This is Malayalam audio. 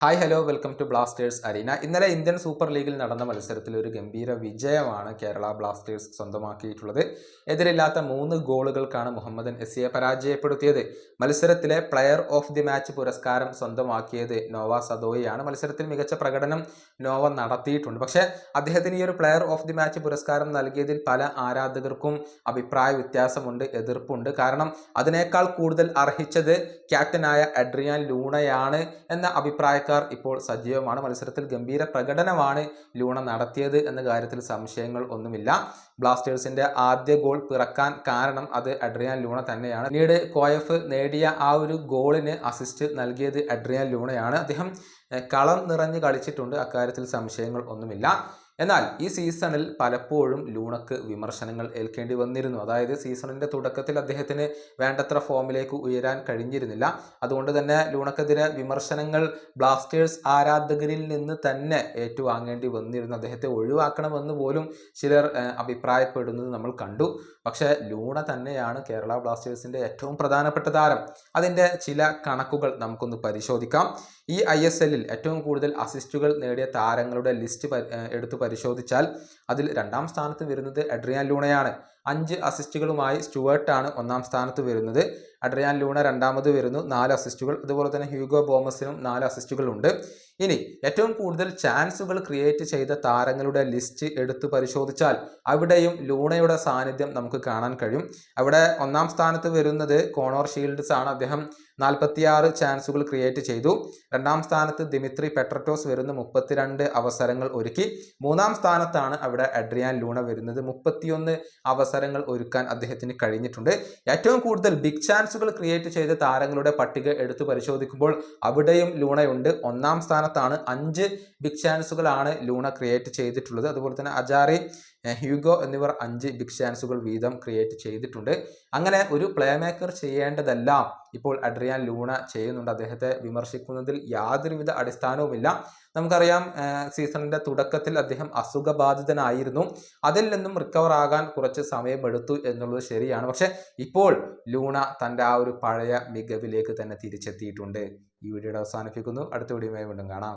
Hi hello welcome to Blasters arena. ഇന്നലെ ഇന്ത്യൻ സൂപ്പർ ലീഗിൽ നടന്ന മത്സരത്തിൽ ഒരു ഗംഭീര വിജയമാണ് കേരള ബ്ലാസ്റ്റേഴ്സ് സ്വന്തമാക്കിയിട്ടുള്ളത്. എതിരില്ലാത്ത 3 ഗോളുകൾക്കാണ് മുഹമ്മദൻ എസ്സിയെ പരാജയപ്പെടുത്തിയത്. മത്സരത്തിലെ പ്ലെയർ ഓഫ് ദി മാച്ച് പുരസ്കാരം സ്വന്തമാക്കിയത് നോവ സദോയിയാണ്. മത്സരത്തിൽ മികച്ച പ്രകടനം നോവ നടത്തിയിട്ടുണ്ട്. പക്ഷേ അദ്ദേഹത്തിന് ഈ ഒരു പ്ലെയർ ഓഫ് ദി മാച്ച് പുരസ്കാരം നൽകിയതിൽ പല ആരാധകർക്കും അഭിപ്രായ വ്യത്യാസമുണ്ട്, എതിർപ്പുണ്ട്. കാരണം അതിനേക്കാൾ കൂടുതൽ അർഹിച്ചത് ക്യാപ്റ്റനായ അഡ്രിയാൻ ലൂണയാണ് എന്ന അഭിപ്രായ ഇപ്പോൾ സജീവമാണ്. മത്സരത്തിൽ ഗംഭീര പ്രകടനമാണ് ലൂണ നടത്തിയത് എന്ന കാര്യത്തിൽ സംശയങ്ങൾ ഒന്നുമില്ല. ബ്ലാസ്റ്റേഴ്സിന്റെ ആദ്യ ഗോൾ പിറക്കാൻ കാരണം അത് അഡ്രിയാൻ ലൂണ തന്നെയാണ്. പിന്നീട് കോയഫ് നേടിയ ആ ഒരു ഗോളിന് അസിസ്റ്റ് നൽകിയത് അഡ്രിയാൻ ലൂണയാണ്. അദ്ദേഹം കളം നിറഞ്ഞ് കളിച്ചിട്ടുണ്ട്, അക്കാര്യത്തിൽ സംശയങ്ങൾ ഒന്നുമില്ല. എന്നാൽ ഈ സീസണിൽ പലപ്പോഴും ലൂണക്ക് വിമർശനങ്ങൾ ഏൽക്കേണ്ടി വന്നിരുന്നു. അതായത് സീസണിന്റെ തുടക്കത്തിൽ അദ്ദേഹത്തിന് വേണ്ടത്ര ഫോമിലേക്ക് ഉയരാൻ കഴിഞ്ഞിരുന്നില്ല. അതുകൊണ്ട് തന്നെ ലൂണക്കെതിരെ വിമർശനങ്ങൾ ബ്ലാസ്റ്റേഴ്സ് ആരാധകരിൽ നിന്ന് തന്നെ ഏറ്റുവാങ്ങേണ്ടി വന്നിരുന്നു. അദ്ദേഹത്തെ ഒഴിവാക്കണമെന്ന് പോലും ചിലർ അഭിപ്രായപ്പെടുന്നത് നമ്മൾ കണ്ടു. പക്ഷേ ലൂണ തന്നെയാണ് കേരള ബ്ലാസ്റ്റേഴ്സിന്റെ ഏറ്റവും പ്രധാനപ്പെട്ട താരം. അതിൻ്റെ ചില കണക്കുകൾ നമുക്കൊന്ന് പരിശോധിക്കാം. ഈ ISLൽ ഏറ്റവും കൂടുതൽ അസിസ്റ്റുകൾ നേടിയ താരങ്ങളുടെ ലിസ്റ്റ് എടുത്ത് പരിശോധിച്ചാൽ അതിൽ 2ാം സ്ഥാനത്ത് വരുന്നത് അഡ്രിയാൻ ലൂണയാണ്. 5 അസിസ്റ്റുകളുമായി സ്റ്റുവർട്ടാണ് 1ാം സ്ഥാനത്ത് വരുന്നത്. അഡ്രിയാൻ ലൂണ 2ാമത് വരുന്നു, 4 അസിസ്റ്റുകൾ. അതുപോലെ തന്നെ ഹ്യൂഗോ ബോമസിനും 4 അസിസ്റ്റുകൾ ഉണ്ട്. ഇനി ഏറ്റവും കൂടുതൽ ചാൻസുകൾ ക്രിയേറ്റ് ചെയ്ത താരങ്ങളുടെ ലിസ്റ്റ് എടുത്ത് പരിശോധിച്ചാൽ അവിടെയും ലൂണയുടെ സാന്നിധ്യം നമുക്ക് കാണാൻ കഴിയും. അവിടെ 1ാം സ്ഥാനത്ത് വരുന്നത് കോണോർ ഷീൽഡ്സ് ആണ്. അദ്ദേഹം 46 ചാൻസുകൾ ക്രിയേറ്റ് ചെയ്തു. 2ാം സ്ഥാനത്ത് ദിമിത്രി പെട്രറ്റോസ് വരുന്ന 32 അവസരങ്ങൾ ഒരുക്കി. 3ാം സ്ഥാനത്താണ് അവിടെ അഡ്രിയാൻ ലൂണ വരുന്നത്. 31 അവസരങ്ങൾ ഒരുക്കാൻ അദ്ദേഹത്തിന് കഴിഞ്ഞിട്ടുണ്ട്. ഏറ്റവും കൂടുതൽ ബിഗ് ചാൻസുകൾ ക്രിയേറ്റ് ചെയ്ത താരങ്ങളുടെ പട്ടിക എടുത്തു പരിശോധിക്കുമ്പോൾ അവിടെയും ലൂണയുണ്ട്. 1ാം സ്ഥാനത്താണ്. 5 ബിഗ് ചാൻസുകളാണ് ലൂണ ക്രിയേറ്റ് ചെയ്തിട്ടുള്ളത്. അതുപോലെ തന്നെ അജാറി, ഹ്യൂഗോ എന്നിവർ 5 ബിഗ് ചാൻസുകൾ വീതം ക്രിയേറ്റ് ചെയ്തിട്ടുണ്ട്. അങ്ങനെ ഒരു പ്ലേ മേക്കർ ചെയ്യേണ്ടതെല്ലാം ഇപ്പോൾ അഡ്രിയാൻ ലൂണ ചെയ്യുന്നുണ്ട്. അദ്ദേഹത്തെ വിമർശിക്കുന്നതിൽ യാതൊരുവിധ അടിസ്ഥാനവുമില്ല. നമുക്കറിയാം, സീസണിന്റെ തുടക്കത്തിൽ അദ്ദേഹം അസുഖബാധിതനായിരുന്നു. അതിൽ നിന്നും റിക്കവർ ആകാൻ കുറച്ച് സമയമെടുത്തു എന്നുള്ളത് ശരിയാണ്. പക്ഷെ ഇപ്പോൾ ലൂണ തൻ്റെ ആ ഒരു പഴയ മികവിലേക്ക് തന്നെ തിരിച്ചെത്തിയിട്ടുണ്ട്. ഈ വീഡിയോയുടെ അവസാനിപ്പിക്കുന്നു. അടുത്ത വീഡിയോയുമായി വീണ്ടും കാണാം.